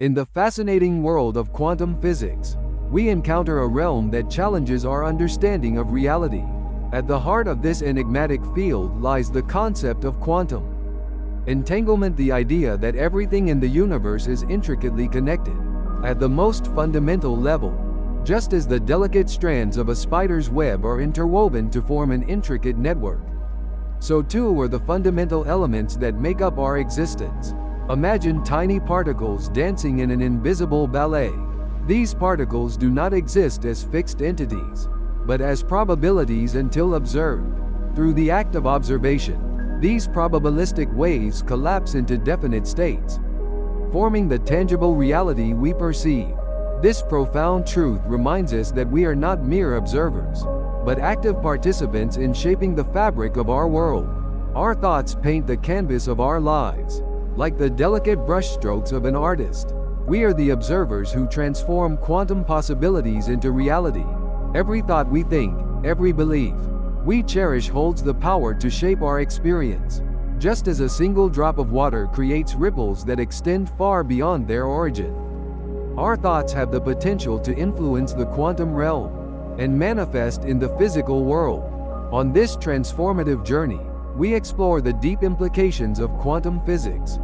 In the fascinating world of quantum physics, we encounter a realm that challenges our understanding of reality. At the heart of this enigmatic field lies the concept of quantum entanglement, the idea that everything in the universe is intricately connected. At the most fundamental level, just as the delicate strands of a spider's web are interwoven to form an intricate network, so too are the fundamental elements that make up our existence. Imagine tiny particles dancing in an invisible ballet. These particles do not exist as fixed entities, but as probabilities until observed. Through the act of observation, these probabilistic waves collapse into definite states, forming the tangible reality we perceive. This profound truth reminds us that we are not mere observers, but active participants in shaping the fabric of our world. Our thoughts paint the canvas of our lives. Like the delicate brushstrokes of an artist, we are the observers who transform quantum possibilities into reality. Every thought we think, every belief we cherish holds the power to shape our experience. Just as a single drop of water creates ripples that extend far beyond their origin, our thoughts have the potential to influence the quantum realm and manifest in the physical world. On this transformative journey, we explore the deep implications of quantum physics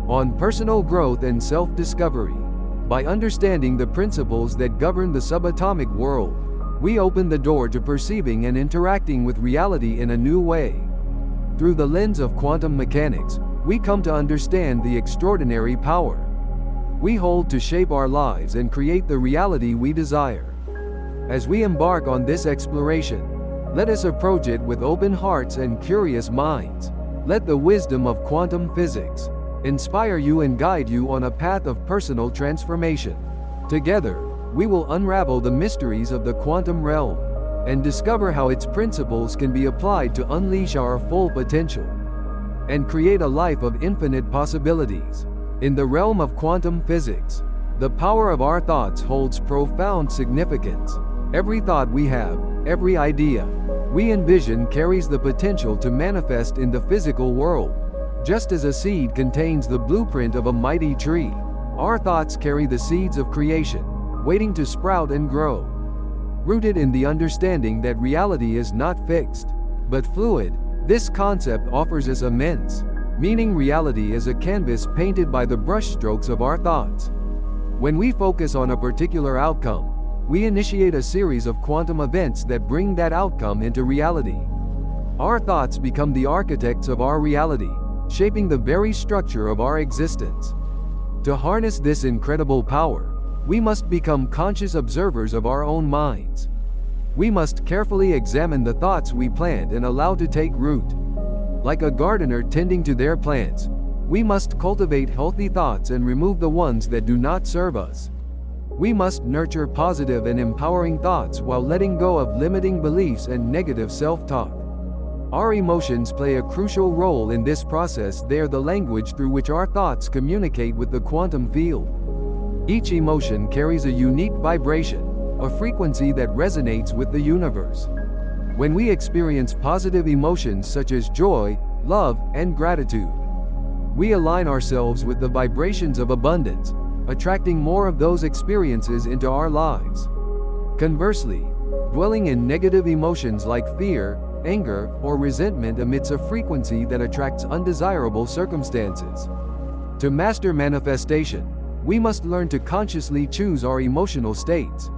on personal growth and self-discovery. By understanding the principles that govern the subatomic world, we open the door to perceiving and interacting with reality in a new way. Through the lens of quantum mechanics, we come to understand the extraordinary power we hold to shape our lives and create the reality we desire. As we embark on this exploration, let us approach it with open hearts and curious minds. Let the wisdom of quantum physics inspire you and guide you on a path of personal transformation. Together, we will unravel the mysteries of the quantum realm and discover how its principles can be applied to unleash our full potential and create a life of infinite possibilities. In the realm of quantum physics, the power of our thoughts holds profound significance. Every thought we have, every idea we envision carries the potential to manifest in the physical world. Just as a seed contains the blueprint of a mighty tree, our thoughts carry the seeds of creation, waiting to sprout and grow. Rooted in the understanding that reality is not fixed, but fluid, this concept offers us immense meaning. Reality is a canvas painted by the brushstrokes of our thoughts. When we focus on a particular outcome, we initiate a series of quantum events that bring that outcome into reality. Our thoughts become the architects of our reality, shaping the very structure of our existence. To harness this incredible power, we must become conscious observers of our own minds. We must carefully examine the thoughts we plant and allow to take root. Like a gardener tending to their plants, we must cultivate healthy thoughts and remove the ones that do not serve us. We must nurture positive and empowering thoughts while letting go of limiting beliefs and negative self-talk. Our emotions play a crucial role in this process. They are the language through which our thoughts communicate with the quantum field. Each emotion carries a unique vibration, a frequency that resonates with the universe. When we experience positive emotions such as joy, love, and gratitude, we align ourselves with the vibrations of abundance, attracting more of those experiences into our lives. Conversely, dwelling in negative emotions like fear, anger, or resentment emits a frequency that attracts undesirable circumstances. To master manifestation, we must learn to consciously choose our emotional states.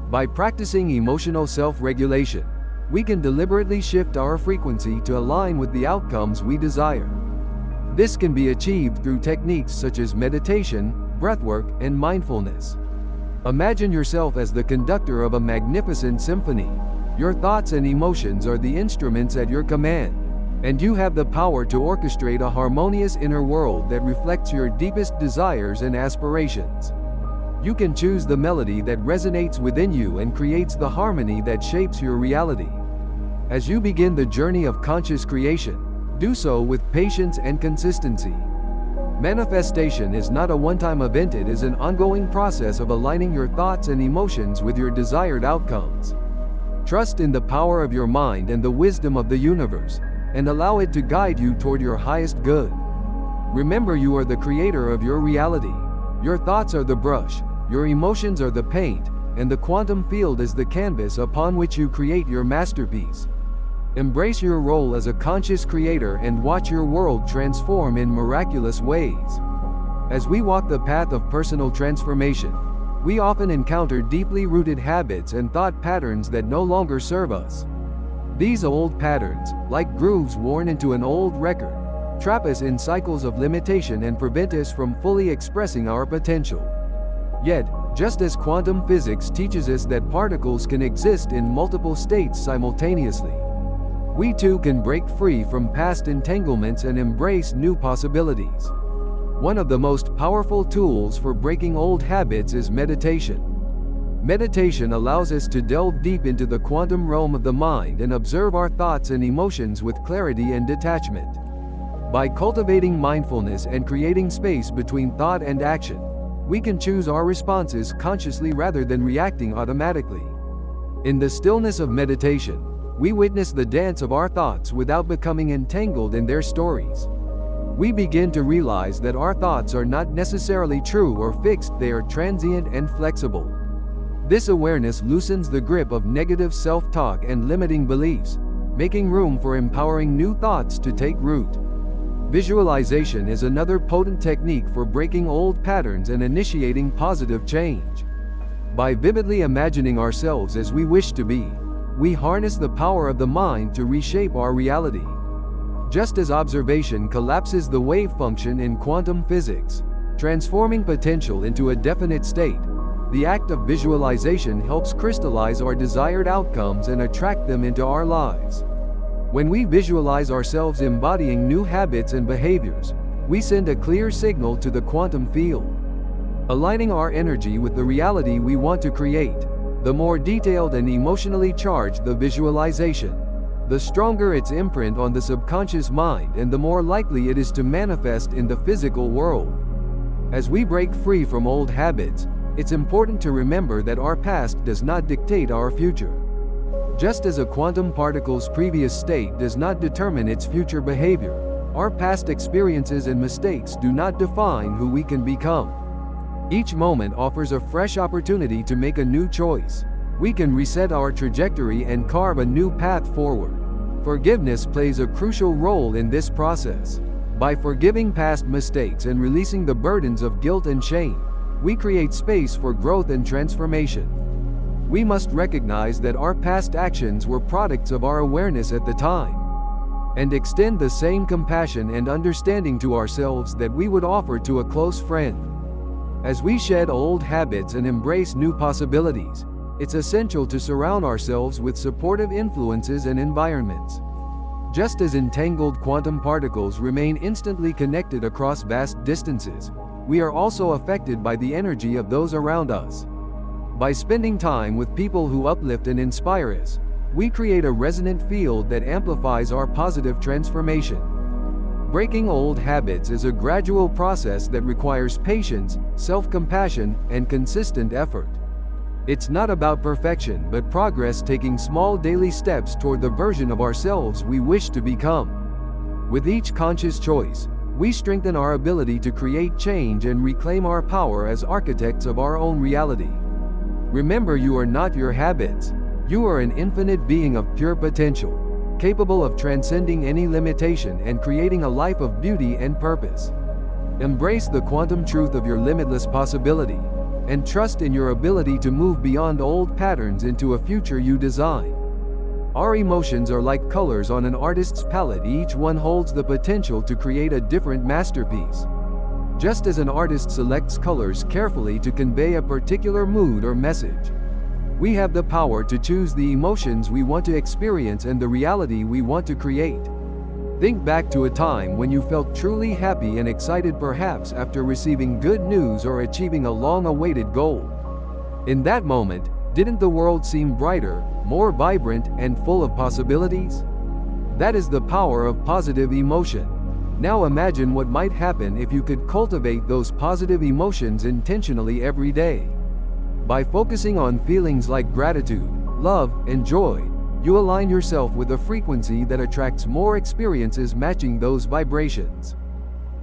By practicing emotional self-regulation, we can deliberately shift our frequency to align with the outcomes we desire. This can be achieved through techniques such as meditation, breathwork, and mindfulness. Imagine yourself as the conductor of a magnificent symphony. Your thoughts and emotions are the instruments at your command, and you have the power to orchestrate a harmonious inner world that reflects your deepest desires and aspirations. You can choose the melody that resonates within you and creates the harmony that shapes your reality. As you begin the journey of conscious creation, do so with patience and consistency. Manifestation is not a one-time event, it is an ongoing process of aligning your thoughts and emotions with your desired outcomes. Trust in the power of your mind and the wisdom of the universe, and allow it to guide you toward your highest good. Remember, you are the creator of your reality. Your thoughts are the brush, your emotions are the paint, and the quantum field is the canvas upon which you create your masterpiece. Embrace your role as a conscious creator and watch your world transform in miraculous ways. As we walk the path of personal transformation, we often encounter deeply rooted habits and thought patterns that no longer serve us. These old patterns, like grooves worn into an old record, trap us in cycles of limitation and prevent us from fully expressing our potential. Yet, just as quantum physics teaches us that particles can exist in multiple states simultaneously, we too can break free from past entanglements and embrace new possibilities. One of the most powerful tools for breaking old habits is meditation. Meditation allows us to delve deep into the quantum realm of the mind and observe our thoughts and emotions with clarity and detachment. By cultivating mindfulness and creating space between thought and action, we can choose our responses consciously rather than reacting automatically. In the stillness of meditation, we witness the dance of our thoughts without becoming entangled in their stories. We begin to realize that our thoughts are not necessarily true or fixed, they are transient and flexible. This awareness loosens the grip of negative self-talk and limiting beliefs, making room for empowering new thoughts to take root. Visualization is another potent technique for breaking old patterns and initiating positive change. By vividly imagining ourselves as we wish to be, we harness the power of the mind to reshape our reality. Just as observation collapses the wave function in quantum physics, transforming potential into a definite state, the act of visualization helps crystallize our desired outcomes and attract them into our lives. When we visualize ourselves embodying new habits and behaviors, we send a clear signal to the quantum field, aligning our energy with the reality we want to create. The more detailed and emotionally charged the visualization, the stronger its imprint on the subconscious mind and the more likely it is to manifest in the physical world. As we break free from old habits, it's important to remember that our past does not dictate our future. Just as a quantum particle's previous state does not determine its future behavior, our past experiences and mistakes do not define who we can become. Each moment offers a fresh opportunity to make a new choice. We can reset our trajectory and carve a new path forward. Forgiveness plays a crucial role in this process. By forgiving past mistakes and releasing the burdens of guilt and shame, we create space for growth and transformation. We must recognize that our past actions were products of our awareness at the time, and extend the same compassion and understanding to ourselves that we would offer to a close friend. As we shed old habits and embrace new possibilities, it's essential to surround ourselves with supportive influences and environments. Just as entangled quantum particles remain instantly connected across vast distances, we are also affected by the energy of those around us. By spending time with people who uplift and inspire us, we create a resonant field that amplifies our positive transformation. Breaking old habits is a gradual process that requires patience, self-compassion, and consistent effort. It's not about perfection but progress, taking small daily steps toward the version of ourselves we wish to become. With each conscious choice, we strengthen our ability to create change and reclaim our power as architects of our own reality. Remember, you are not your habits. You are an infinite being of pure potential, capable of transcending any limitation and creating a life of beauty and purpose. Embrace the quantum truth of your limitless possibility, and trust in your ability to move beyond old patterns into a future you design. Our emotions are like colors on an artist's palette. Each one holds the potential to create a different masterpiece. Just as an artist selects colors carefully to convey a particular mood or message, we have the power to choose the emotions we want to experience and the reality we want to create. Think back to a time when you felt truly happy and excited, perhaps after receiving good news or achieving a long-awaited goal. In that moment, didn't the world seem brighter, more vibrant, and full of possibilities? That is the power of positive emotion. Now imagine what might happen if you could cultivate those positive emotions intentionally every day. By focusing on feelings like gratitude, love, and joy, you align yourself with a frequency that attracts more experiences matching those vibrations.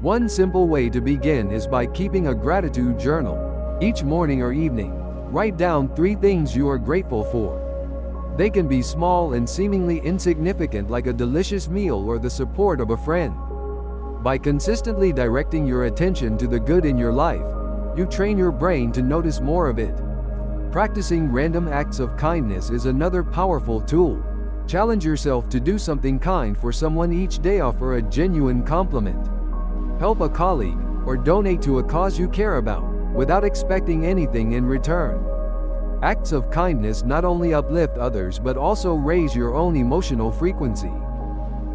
One simple way to begin is by keeping a gratitude journal. Each morning or evening, write down 3 things you are grateful for. They can be small and seemingly insignificant, like a delicious meal or the support of a friend. By consistently directing your attention to the good in your life, you train your brain to notice more of it. Practicing random acts of kindness is another powerful tool. Challenge yourself to do something kind for someone each day. Offer a genuine compliment. Help a colleague, or donate to a cause you care about, without expecting anything in return. Acts of kindness not only uplift others but also raise your own emotional frequency.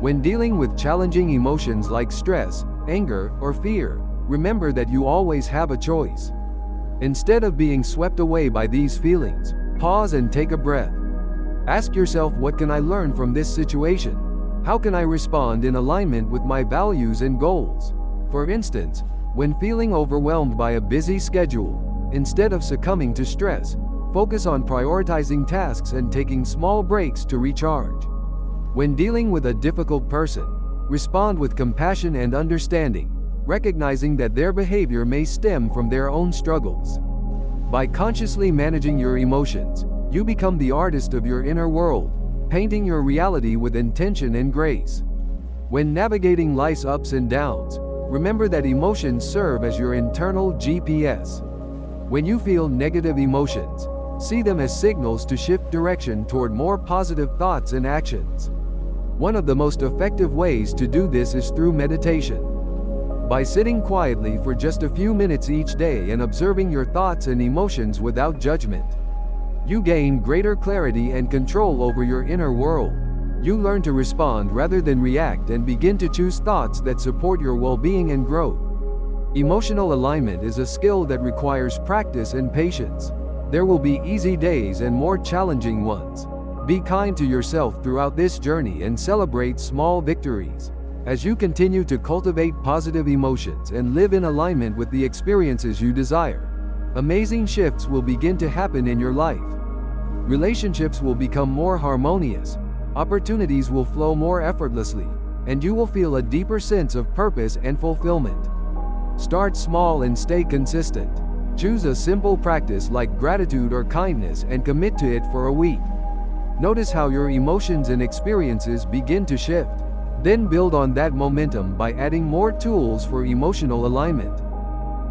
When dealing with challenging emotions like stress, anger, or fear, remember that you always have a choice. Instead of being swept away by these feelings, pause and take a breath. Ask yourself, what can I learn from this situation? How can I respond in alignment with my values and goals? For instance, when feeling overwhelmed by a busy schedule, instead of succumbing to stress, focus on prioritizing tasks and taking small breaks to recharge. When dealing with a difficult person, respond with compassion and understanding, recognizing that their behavior may stem from their own struggles. By consciously managing your emotions, you become the artist of your inner world, painting your reality with intention and grace. When navigating life's ups and downs, remember that emotions serve as your internal GPS. When you feel negative emotions, see them as signals to shift direction toward more positive thoughts and actions. One of the most effective ways to do this is through meditation. By sitting quietly for just a few minutes each day and observing your thoughts and emotions without judgment, you gain greater clarity and control over your inner world. You learn to respond rather than react and begin to choose thoughts that support your well-being and growth. Emotional alignment is a skill that requires practice and patience. There will be easy days and more challenging ones. Be kind to yourself throughout this journey and celebrate small victories. As you continue to cultivate positive emotions and live in alignment with the experiences you desire, amazing shifts will begin to happen in your life. Relationships will become more harmonious, opportunities will flow more effortlessly, and you will feel a deeper sense of purpose and fulfillment. Start small and stay consistent. Choose a simple practice like gratitude or kindness and commit to it for a week. Notice how your emotions and experiences begin to shift. Then build on that momentum by adding more tools for emotional alignment.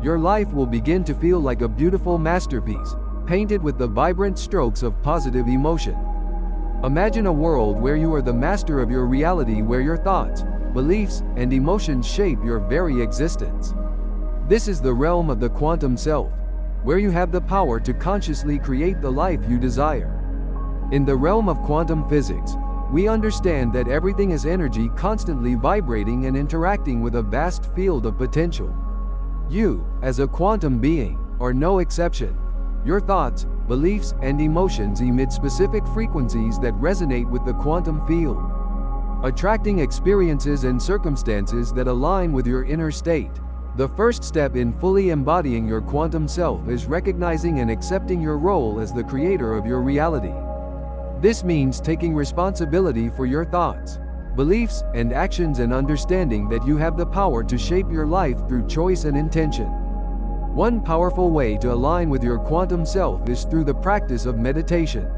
Your life will begin to feel like a beautiful masterpiece, painted with the vibrant strokes of positive emotion. Imagine a world where you are the master of your reality, where your thoughts, beliefs, and emotions shape your very existence. This is the realm of the quantum self, where you have the power to consciously create the life you desire. In the realm of quantum physics, we understand that everything is energy, constantly vibrating and interacting with a vast field of potential. You, as a quantum being, are no exception. Your thoughts, beliefs, and emotions emit specific frequencies that resonate with the quantum field, attracting experiences and circumstances that align with your inner state. The first step in fully embodying your quantum self is recognizing and accepting your role as the creator of your reality. This means taking responsibility for your thoughts, beliefs, and actions, and understanding that you have the power to shape your life through choice and intention. One powerful way to align with your quantum self is through the practice of meditation.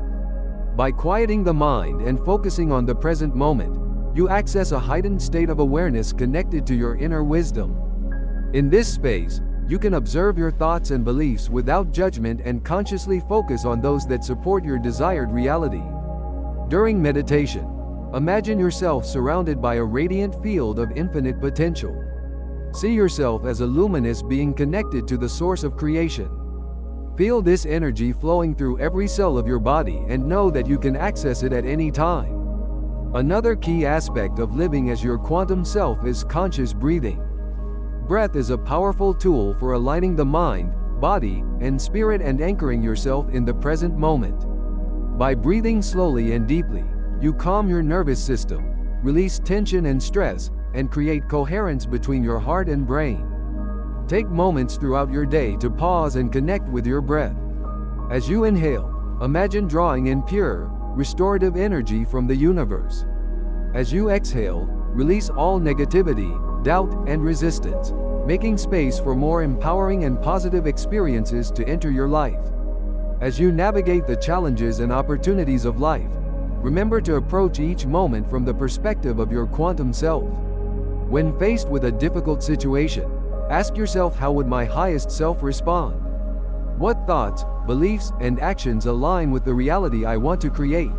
By quieting the mind and focusing on the present moment, you access a heightened state of awareness connected to your inner wisdom. In this space, you can observe your thoughts and beliefs without judgment and consciously focus on those that support your desired reality. During meditation, imagine yourself surrounded by a radiant field of infinite potential. See yourself as a luminous being connected to the source of creation. Feel this energy flowing through every cell of your body and know that you can access it at any time. Another key aspect of living as your quantum self is conscious breathing. Breath is a powerful tool for aligning the mind, body, and spirit and anchoring yourself in the present moment. By breathing slowly and deeply, you calm your nervous system, release tension and stress, and create coherence between your heart and brain. Take moments throughout your day to pause and connect with your breath. As you inhale, imagine drawing in pure, restorative energy from the universe. As you exhale, release all negativity, doubt, and resistance, making space for more empowering and positive experiences to enter your life. As you navigate the challenges and opportunities of life, remember to approach each moment from the perspective of your quantum self. When faced with a difficult situation, ask yourself, how would my highest self respond? What thoughts, beliefs, and actions align with the reality I want to create?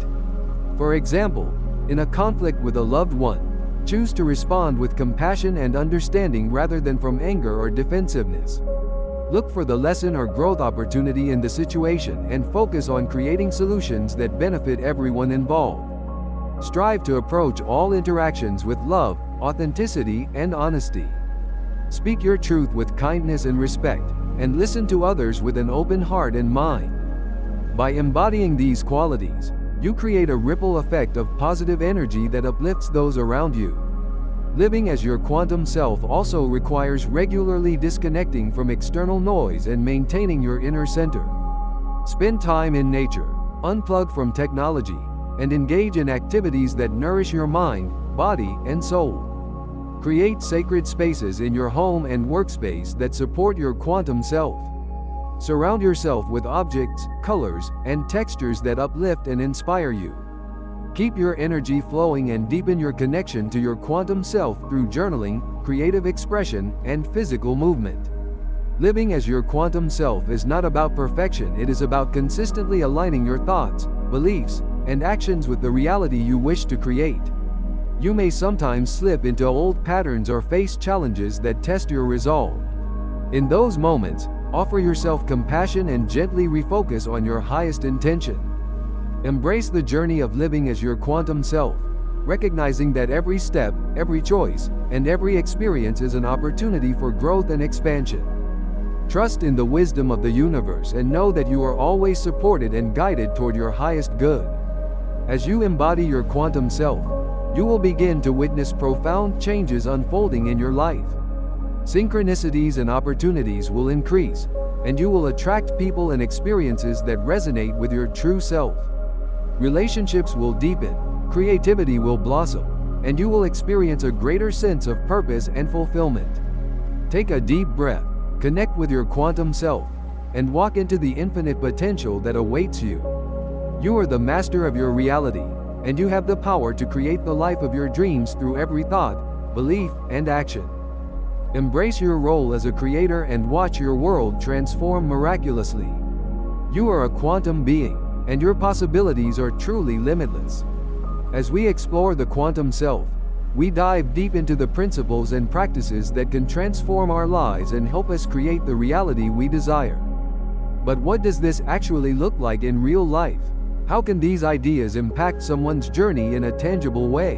For example, in a conflict with a loved one, choose to respond with compassion and understanding rather than from anger or defensiveness. Look for the lesson or growth opportunity in the situation and focus on creating solutions that benefit everyone involved. Strive to approach all interactions with love, authenticity, and honesty. Speak your truth with kindness and respect, and listen to others with an open heart and mind. By embodying these qualities, you create a ripple effect of positive energy that uplifts those around you. Living as your quantum self also requires regularly disconnecting from external noise and maintaining your inner center. Spend time in nature, unplug from technology, and engage in activities that nourish your mind, body, and soul. Create sacred spaces in your home and workspace that support your quantum self. Surround yourself with objects, colors, and textures that uplift and inspire you. Keep your energy flowing and deepen your connection to your quantum self through journaling, creative expression, and physical movement. Living as your quantum self is not about perfection, it is about consistently aligning your thoughts, beliefs, and actions with the reality you wish to create. You may sometimes slip into old patterns or face challenges that test your resolve. In those moments, offer yourself compassion and gently refocus on your highest intention. Embrace the journey of living as your quantum self, recognizing that every step, every choice, and every experience is an opportunity for growth and expansion. Trust in the wisdom of the universe and know that you are always supported and guided toward your highest good. As you embody your quantum self, you will begin to witness profound changes unfolding in your life. Synchronicities and opportunities will increase, and you will attract people and experiences that resonate with your true self. Relationships will deepen, creativity will blossom, and you will experience a greater sense of purpose and fulfillment. Take a deep breath, connect with your quantum self, and walk into the infinite potential that awaits you. You are the master of your reality, and you have the power to create the life of your dreams through every thought, belief, and action. Embrace your role as a creator and watch your world transform miraculously. You are a quantum being, and your possibilities are truly limitless. As we explore the quantum self, we dive deep into the principles and practices that can transform our lives and help us create the reality we desire. But what does this actually look like in real life? How can these ideas impact someone's journey in a tangible way?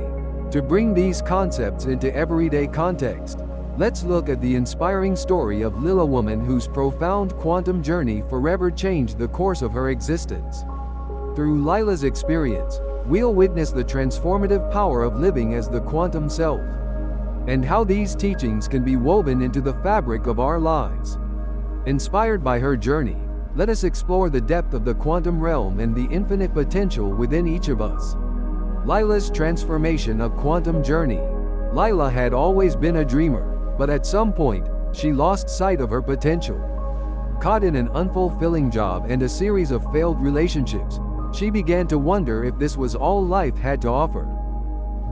To bring these concepts into everyday context, let's look at the inspiring story of Lila, woman whose profound quantum journey forever changed the course of her existence. Through Lila's experience, we'll witness the transformative power of living as the quantum self, and how these teachings can be woven into the fabric of our lives. Inspired by her journey, let us explore the depth of the quantum realm and the infinite potential within each of us. Lila's transformation of quantum journey. Lila had always been a dreamer, but at some point, she lost sight of her potential. Caught in an unfulfilling job and a series of failed relationships, she began to wonder if this was all life had to offer.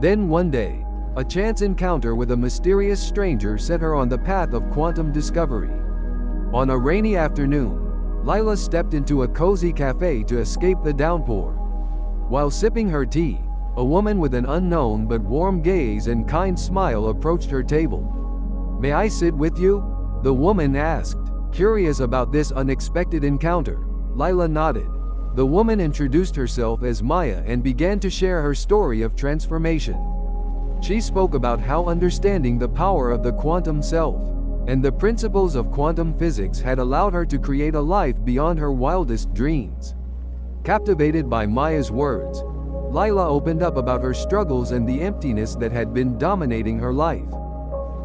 Then one day, a chance encounter with a mysterious stranger set her on the path of quantum discovery. On a rainy afternoon, Lila stepped into a cozy cafe to escape the downpour. While sipping her tea, a woman with an unknown but warm gaze and kind smile approached her table. "May I sit with you?" the woman asked. Curious about this unexpected encounter, Lila nodded. The woman introduced herself as Maya and began to share her story of transformation. She spoke about how understanding the power of the quantum self and the principles of quantum physics had allowed her to create a life beyond her wildest dreams. Captivated by Maya's words, Lila opened up about her struggles and the emptiness that had been dominating her life.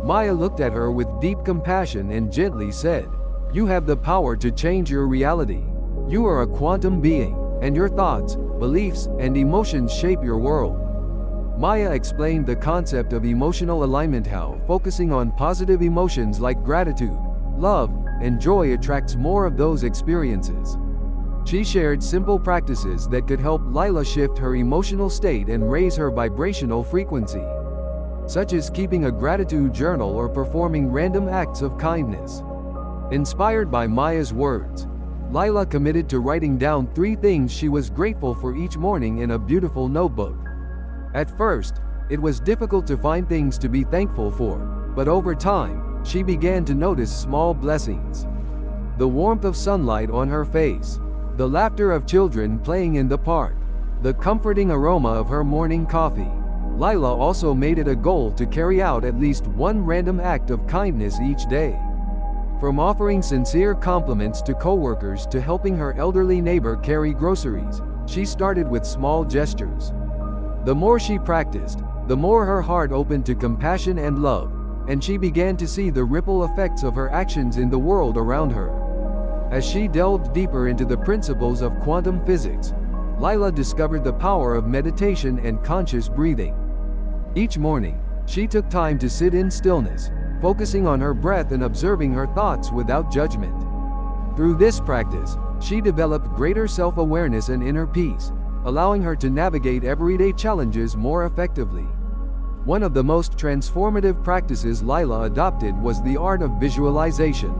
Maya looked at her with deep compassion and gently said, "You have the power to change your reality. You are a quantum being, and your thoughts, beliefs, and emotions shape your world." Maya explained the concept of emotional alignment, how focusing on positive emotions like gratitude, love, and joy attracts more of those experiences. She shared simple practices that could help Lila shift her emotional state and raise her vibrational frequency, such as keeping a gratitude journal or performing random acts of kindness. Inspired by Maya's words, Lila committed to writing down 3 things she was grateful for each morning in a beautiful notebook. At first, it was difficult to find things to be thankful for, but over time, she began to notice small blessings. The warmth of sunlight on her face, the laughter of children playing in the park, the comforting aroma of her morning coffee. Lila also made it a goal to carry out at least one random act of kindness each day. From offering sincere compliments to coworkers to helping her elderly neighbor carry groceries, she started with small gestures. The more she practiced, the more her heart opened to compassion and love, and she began to see the ripple effects of her actions in the world around her. As she delved deeper into the principles of quantum physics, Lila discovered the power of meditation and conscious breathing. Each morning, she took time to sit in stillness, focusing on her breath and observing her thoughts without judgment. Through this practice, she developed greater self-awareness and inner peace, allowing her to navigate everyday challenges more effectively. One of the most transformative practices Lila adopted was the art of visualization.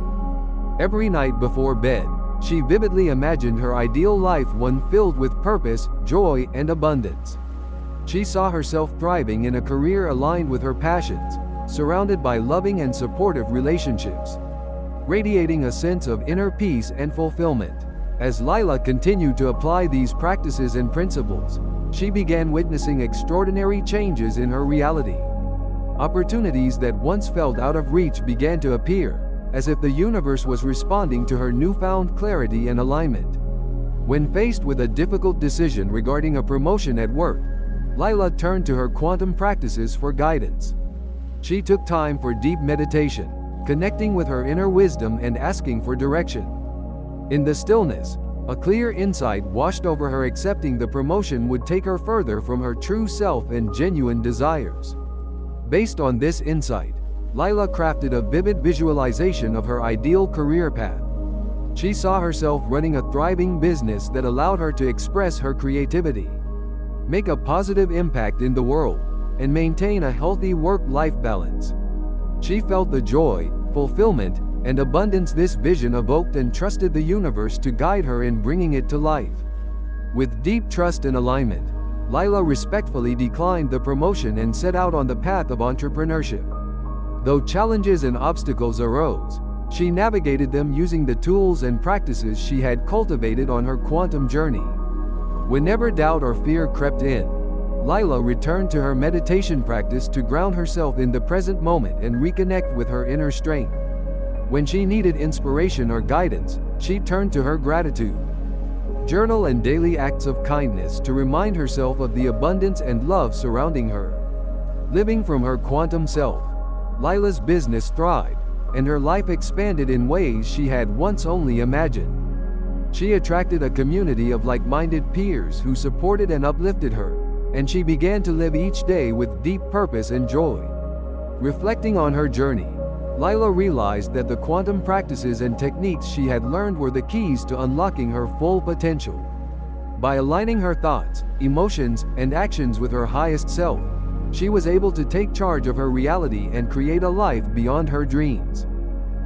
Every night before bed, she vividly imagined her ideal life, one filled with purpose, joy, and abundance. She saw herself thriving in a career aligned with her passions, surrounded by loving and supportive relationships, radiating a sense of inner peace and fulfillment. As Lila continued to apply these practices and principles, she began witnessing extraordinary changes in her reality. Opportunities that once felt out of reach began to appear, as if the universe was responding to her newfound clarity and alignment. When faced with a difficult decision regarding a promotion at work, Lila turned to her quantum practices for guidance. She took time for deep meditation, connecting with her inner wisdom and asking for direction. In the stillness, a clear insight washed over her, accepting the promotion would take her further from her true self and genuine desires. Based on this insight, Lila crafted a vivid visualization of her ideal career path. She saw herself running a thriving business that allowed her to express her creativity, make a positive impact in the world, and maintain a healthy work-life balance. She felt the joy, fulfillment, and abundance this vision evoked and trusted the universe to guide her in bringing it to life. With deep trust and alignment, Lila respectfully declined the promotion and set out on the path of entrepreneurship. Though challenges and obstacles arose, she navigated them using the tools and practices she had cultivated on her quantum journey. Whenever doubt or fear crept in, Lila returned to her meditation practice to ground herself in the present moment and reconnect with her inner strength. When she needed inspiration or guidance, she turned to her gratitude journal and daily acts of kindness to remind herself of the abundance and love surrounding her. Living from her quantum self, Lila's business thrived, and her life expanded in ways she had once only imagined. She attracted a community of like-minded peers who supported and uplifted her, and she began to live each day with deep purpose and joy. Reflecting on her journey, Lila realized that the quantum practices and techniques she had learned were the keys to unlocking her full potential. By aligning her thoughts, emotions, and actions with her highest self, she was able to take charge of her reality and create a life beyond her dreams.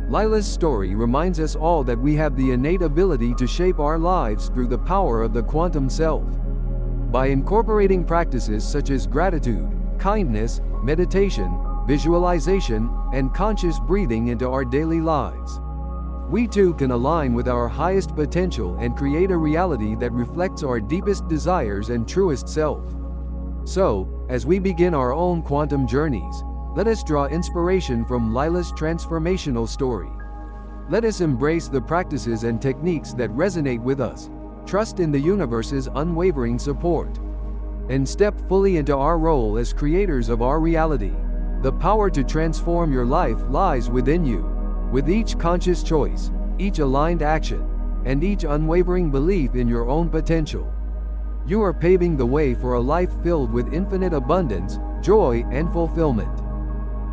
Lila's story reminds us all that we have the innate ability to shape our lives through the power of the quantum self. By incorporating practices such as gratitude, kindness, meditation, visualization, and conscious breathing into our daily lives, we too can align with our highest potential and create a reality that reflects our deepest desires and truest self. So, as we begin our own quantum journeys, let us draw inspiration from Lila's transformational story. Let us embrace the practices and techniques that resonate with us, trust in the universe's unwavering support, and step fully into our role as creators of our reality. The power to transform your life lies within you. With each conscious choice, each aligned action, and each unwavering belief in your own potential, You are paving the way for a life filled with infinite abundance, joy, and fulfillment.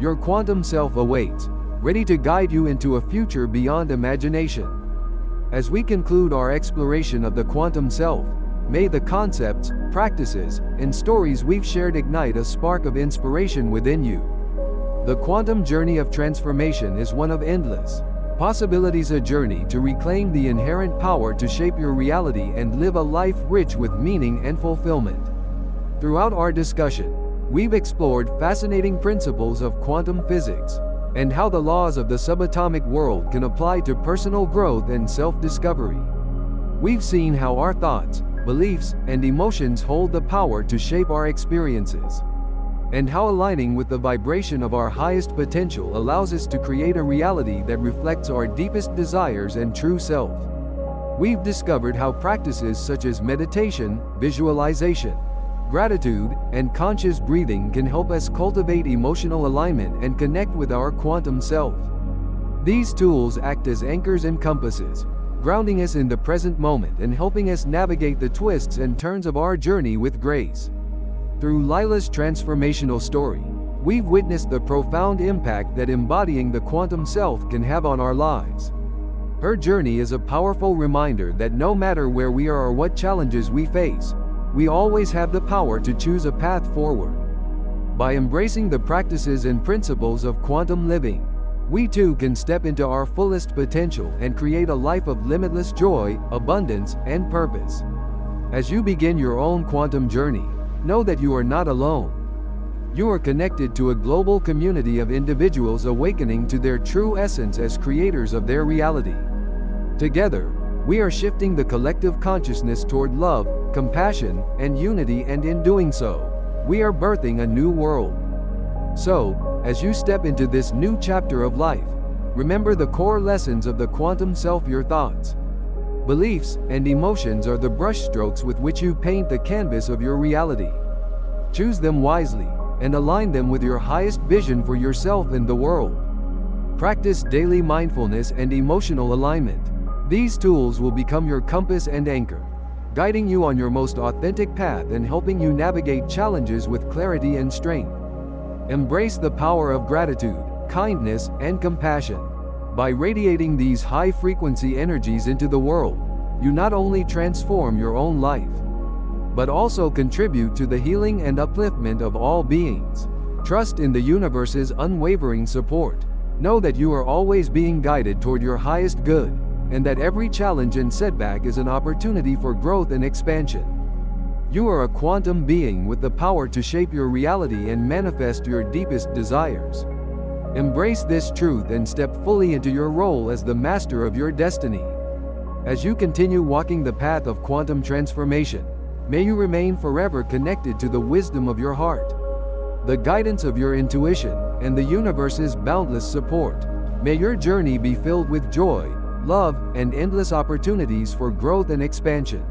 Your quantum self awaits, ready to guide you into a future beyond imagination. As we conclude our exploration of the quantum self, may the concepts, practices, and stories we've shared ignite a spark of inspiration within you. The quantum journey of transformation is one of endless possibilities, a journey to reclaim the inherent power to shape your reality and live a life rich with meaning and fulfillment. Throughout our discussion, we've explored fascinating principles of quantum physics and how the laws of the subatomic world can apply to personal growth and self-discovery. We've seen how our thoughts, beliefs, and emotions hold the power to shape our experiences, and how aligning with the vibration of our highest potential allows us to create a reality that reflects our deepest desires and true self. We've discovered how practices such as meditation, visualization, gratitude, and conscious breathing can help us cultivate emotional alignment and connect with our quantum self. These tools act as anchors and compasses, grounding us in the present moment and helping us navigate the twists and turns of our journey with grace. Through Lila's transformational story, we've witnessed the profound impact that embodying the quantum self can have on our lives. Her journey is a powerful reminder that no matter where we are or what challenges we face, we always have the power to choose a path forward. By embracing the practices and principles of quantum living, we too can step into our fullest potential and create a life of limitless joy, abundance, and purpose. As you begin your own quantum journey, know that you are not alone. You are connected to a global community of individuals awakening to their true essence as creators of their reality. Together, we are shifting the collective consciousness toward love, compassion, and unity, and in doing so, we are birthing a new world. So, as you step into this new chapter of life, remember the core lessons of the quantum self. Your thoughts, beliefs, and emotions are the brushstrokes with which you paint the canvas of your reality. Choose them wisely, and align them with your highest vision for yourself and the world. Practice daily mindfulness and emotional alignment. These tools will become your compass and anchor, guiding you on your most authentic path and helping you navigate challenges with clarity and strength. Embrace the power of gratitude, kindness, and compassion. By radiating these high-frequency energies into the world, you not only transform your own life, but also contribute to the healing and upliftment of all beings. Trust in the universe's unwavering support. Know that you are always being guided toward your highest good, and that every challenge and setback is an opportunity for growth and expansion. You are a quantum being with the power to shape your reality and manifest your deepest desires. Embrace this truth and step fully into your role as the master of your destiny. As you continue walking the path of quantum transformation, may you remain forever connected to the wisdom of your heart, the guidance of your intuition, and the universe's boundless support. May your journey be filled with joy, love, and endless opportunities for growth and expansion.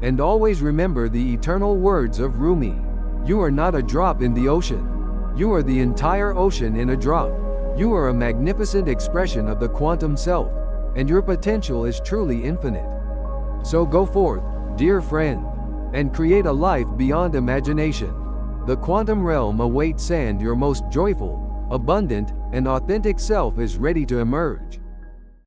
And always remember the eternal words of Rumi: you are not a drop in the ocean. You are the entire ocean in a drop. You are a magnificent expression of the quantum self, and your potential is truly infinite. So go forth, dear friend, and create a life beyond imagination. The quantum realm awaits, and your most joyful, abundant, and authentic self is ready to emerge.